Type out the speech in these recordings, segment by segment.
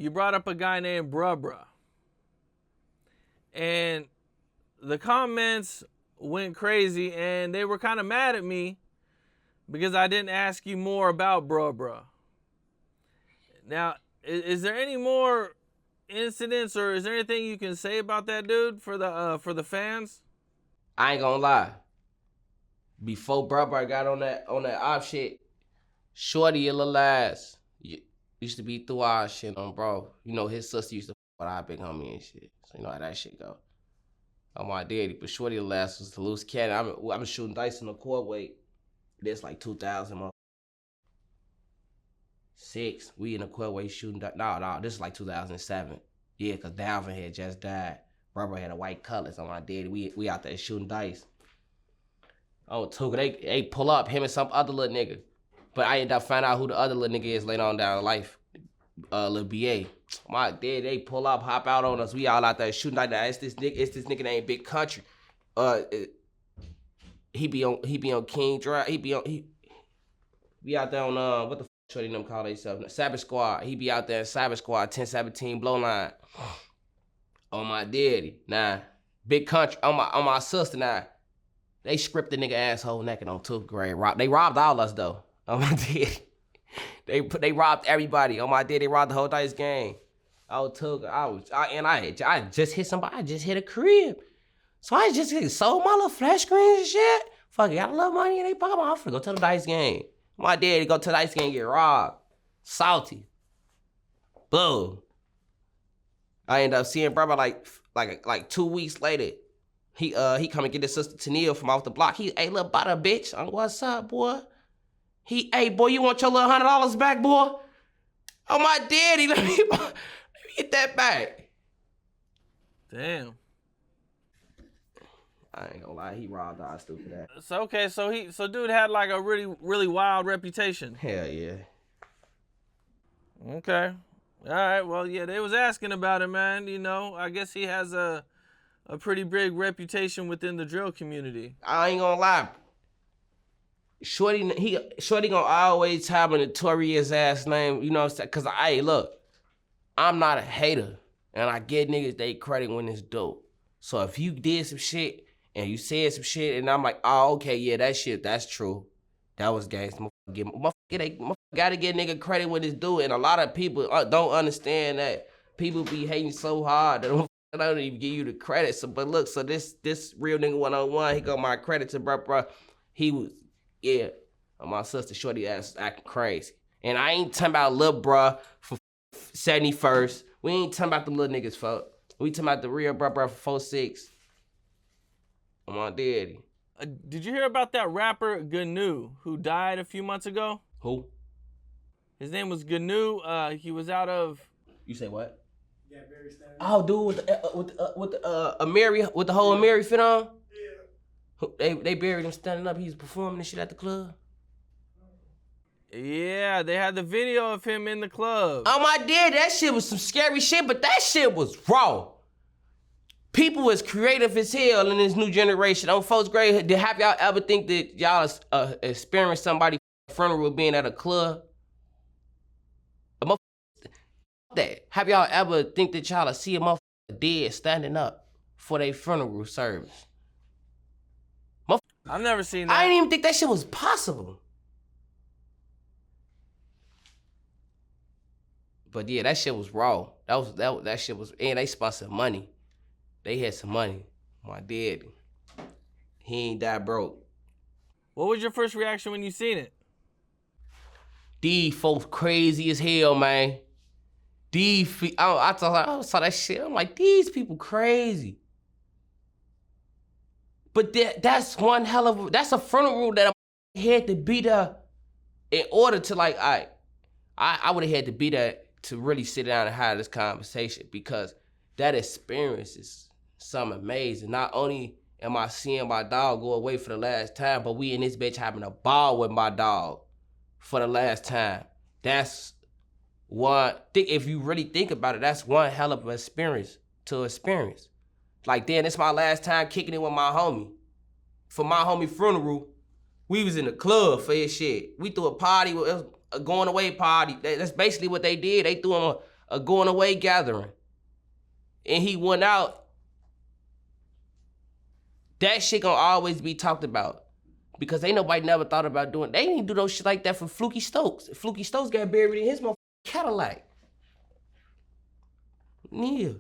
you brought up a guy named Bruh. And the comments went crazy, and they were kind of mad at me because I didn't ask you more about Bruh. Now, is there any more incidents, or is there anything you can say about that dude for the fans? I ain't gonna lie. Before Bruh got on that op shit, Shorty a little ass used to be through our shit on bro. You know, his sister used to fuck with our big homie and shit. So you know how that shit go. On my daddy, but Shorty a little ass was the loose cannon. I'm shooting dice in the court weight. That's like 2006. We in the court weight shooting dice. No, this is like 2007. Yeah, cause Dalvin had just died. Bruh had a white colors on my daddy. We out there shooting dice. Oh, Tuga, they pull up, him and some other little nigga. But I ended up finding out who the other little nigga is later on down in life. Lil BA. My dad, they pull up, hop out on us. We all out there shooting like that. It's this nigga named Big Country. He be on King Drive. We out there on what the fuck shorty them call themselves? Cyber Squad. He be out there in Cyber Squad, 1017 blow line. On my daddy. Nah. Big Country. On my sister now. They stripped the nigga asshole naked on 2th grade. They robbed all us though. On my daddy. They robbed everybody. On my daddy, they robbed the whole dice game. I just hit somebody. I just hit a crib. So I just sold my little flash screens and shit. Fuck, got a little money in they pocket. I'm finna go to the dice game. My daddy go to the dice game and get robbed. Salty. Boom. I end up seeing brother like 2 weeks later. He come and get his sister Tennille from off the block. Hey, little Butta bitch. What's up, boy? Hey, boy, you want your little $100 back, boy? Oh, my daddy, let me get that back. Damn. I ain't gonna lie, he robbed our stupid ass. So dude had like a really, really wild reputation. Hell yeah. Okay. All right, well, yeah, they was asking about him, man. You know, I guess he has a pretty big reputation within the drill community. I ain't gonna lie. Shorty gonna always have a notorious ass name, you know what I'm saying? Cause look, I'm not a hater, and I get niggas they credit when it's dope. So if you did some shit and you said some shit, and I'm like, oh, okay, yeah, that's true. That was gangsta. Motherfucker gotta get nigga credit when it's due, and a lot of people don't understand that. People be hating so hard that I don't even give you the credit. So, but look, so this real nigga 101, he got my credit to bruh. He was. Yeah, my sister Shorty ass acting crazy. And I ain't talking about lil' bruh from 71st. We ain't talking about the little niggas, fuck. We talking about the real bruh from 46. I'm on daddy. Did you hear about that rapper Gnu who died a few months ago? Who? His name was Gnu. He was out of... You say what? Yeah, very standard. Oh, dude, with the Amiri, with the whole Amiri fit on? They buried him standing up. He was performing and shit at the club. Yeah, they had the video of him in the club. Oh my dad, that shit was some scary shit, but that shit was raw. People is creative as hell in this new generation. On 4th grade, have y'all ever think that y'all experienced somebody's funeral being at a club? That. Have y'all ever think that y'all see a motherfucker dead standing up for their funeral service? I've never seen that. I didn't even think that shit was possible. But yeah, that shit was raw. That shit was, and they spent some money. They had some money. My daddy. He ain't that broke. What was your first reaction when you seen it? These folks crazy as hell, man. I saw that shit. I'm like, these people crazy. But that's one hell of that's a funeral that I had to be there in order to like, I would have had to be there to really sit down and have this conversation, because that experience is something amazing. Not only am I seeing my dog go away for the last time, but we in this bitch having a ball with my dog for the last time. That's one, if you really think about it, that's one hell of an experience to experience. Like, then it's my last time kicking it with my homie. For my homie funeral, we was in the club for his shit. We threw a party, it was a going away party. That's basically what they did. They threw him a going away gathering, and he went out, that shit gonna always be talked about. Because ain't nobody never thought about doing, they didn't do no shit like that for Fluky Stokes. Fluky Stokes got buried in his motherfucking Cadillac. Yeah.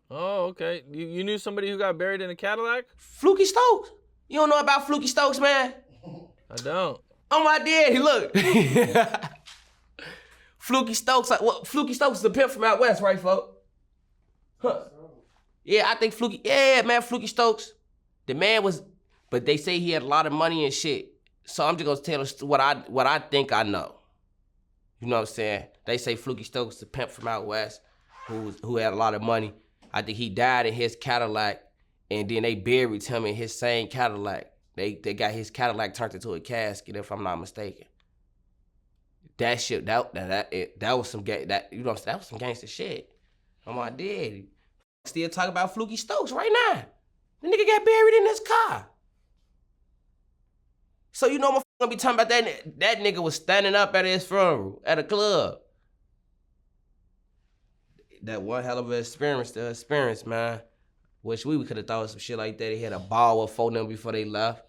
Oh, okay. You knew somebody who got buried in a Cadillac? Fluky Stokes. You don't know about Fluky Stokes, man? I don't. Oh my daddy, look. Fluky Stokes, Fluky Stokes is a pimp from out west, right, folks? Huh. Yeah, I think Fluky, man, Fluky Stokes. The man was, but they say he had a lot of money and shit. So I'm just gonna tell us what I think I know. You know what I'm saying? They say Fluky Stokes is a pimp from out west who had a lot of money. I think he died in his Cadillac, and then they buried him in his same Cadillac. They got his Cadillac turned into a casket, if I'm not mistaken. That shit, that was some that was some gangster shit. Oh my daddy. Still talking about Fluky Stokes right now. The nigga got buried in his car. So you know I'm gonna be talking about that nigga was standing up at his funeral at a club. That one hell of an experience, man. Wish we could have thought of some shit like that. He had a ball with four of them before they left.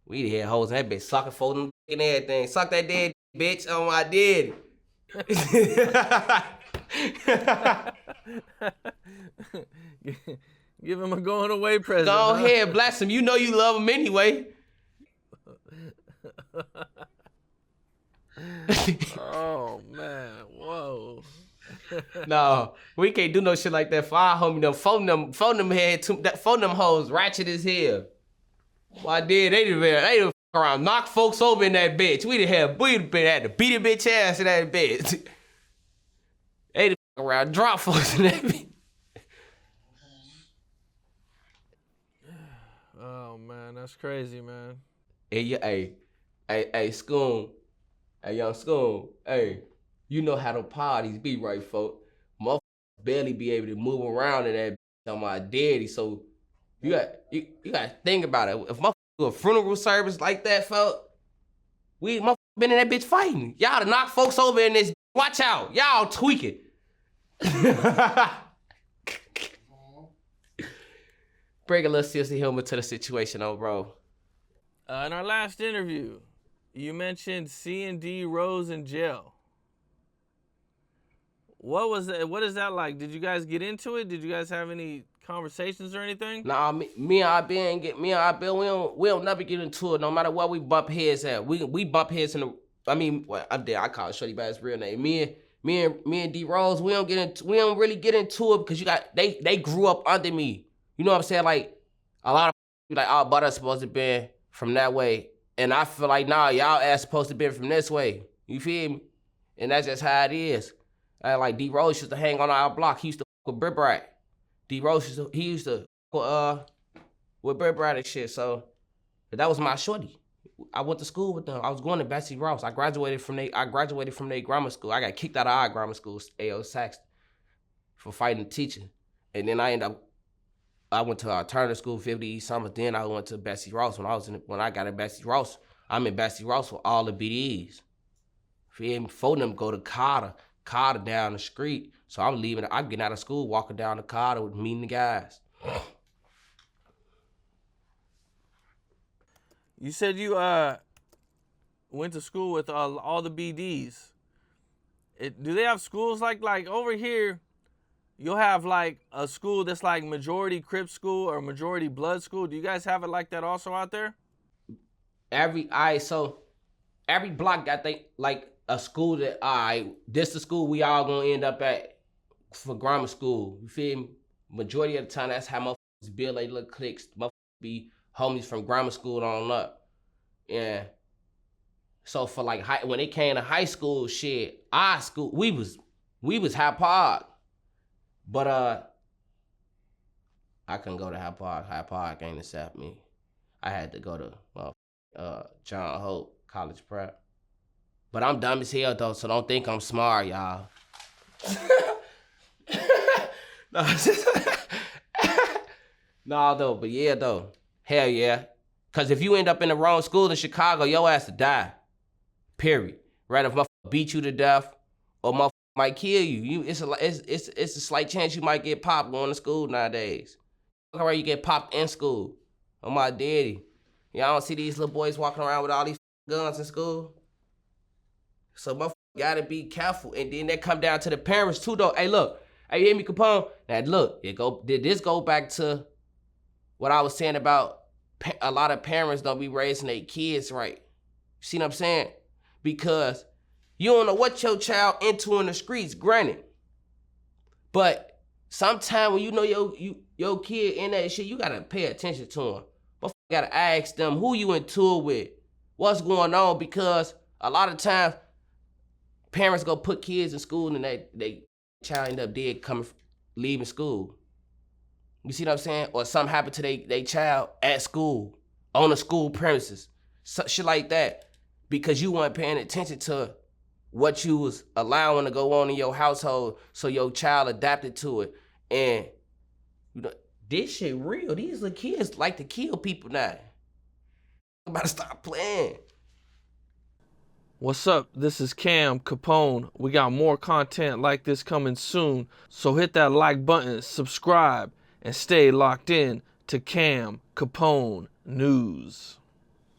We had hoes in that bitch sucking for them and everything. Suck that dead bitch. Oh my daddy. Give him a going away present. Go ahead, bless him. You know you love him anyway. Oh man, whoa. No, we can't do no shit like that for our homie. Phone them hoes ratchet as hell. Why did they done around knock folks over in that bitch? We had to beat a bitch ass in that bitch. They done around drop folks in that bitch. Oh man, that's crazy, man. Hey, Scoon. Hey, young Scoon. Hey, you know how the parties be, right, folk? Motherfuckers barely be able to move around in that bitch on my daddy. So you got to think about it. If motherfuckers do a funeral service like that, folk, we motherfuckers been in that bitch fighting. Y'all to knock folks over in this. Watch out. Y'all tweaking. Bring a little sense of humor to the situation, though, bro. In our last interview, you mentioned C&D Rose in jail. What was that? What is that like? Did you guys get into it? Did you guys have any conversations or anything? Nah, me and I we don't never get into it. No matter what we bump heads at, we bump heads in the. I mean, well, I'm there. I call Shorty by his real name. Me and D Rose, we don't really get into it because they grew up under me. You know what I'm saying? Like a lot of people like, oh, Butta supposed to be from that way, and I feel like nah, y'all ass supposed to be from this way. You feel me? And that's just how it is. Like D Rose used to hang on our block. He used to fuck with Brit Brat. D Rose used to with Brit Brat and shit. So that was my shorty. I went to school with them. I was going to Betsy Ross. I graduated from their grammar school. I got kicked out of our grammar school, A.O. Saxton, for fighting teaching. And then I went to Turner School, 50 East Summer. Then I went to Betsy Ross. When I got at Betsy Ross, I'm in Betsy Ross with all the BDEs. Feel me? Four of them go to Carter down the street. So I'm getting out of school, walking down to Carter with meeting the guys. You said you went to school with all the BDs. Do they have schools like over here? You'll have like a school that's like majority Crip school or majority Blood school. Do you guys have it like that also out there? Every block got like a school that this the school we all gonna end up at for grammar school. You feel me? Majority of the time that's how motherfuckers build their little cliques. Motherfuckers be homies from grammar school on up. Yeah. So for like when it came to high school shit, our school, we was High Park. But I couldn't go to High Park. High Park ain't accept me. I had to go to John Hope College Prep. But I'm dumb as hell though, so don't think I'm smart, y'all. No, though, but yeah, though. Hell yeah. Because if you end up in the wrong school in Chicago, your ass to die. Period. Right? If motherfucker beat you to death or motherfucker might kill you. It's a slight chance you might get popped going to school nowadays. Look how you get popped in school. On my daddy. Y'all don't see these little boys walking around with all these guns in school. So motherfuckers gotta be careful. And then that come down to the parents too though. Hey look, hey, you hear me, Capone? Now look, did this go back to what I was saying about a lot of parents don't be raising their kids right. See what I'm saying? Because you don't know what your child into in the streets, granted. But sometimes when you know your kid in that shit, you gotta pay attention to them. But you gotta ask them who you into it with, what's going on, because a lot of times parents go put kids in school and they child end up dead leaving school. You see what I'm saying? Or something happened to they child at school, on the school premises, shit like that, because you weren't paying attention to what you was allowing to go on in your household, so your child adapted to it. And you know, this shit real. These little kids like to kill people now. I'm about to stop playing. What's up? This is Cam Capone. We got more content like this coming soon, so hit that like button, subscribe, and stay locked in to Cam Capone News.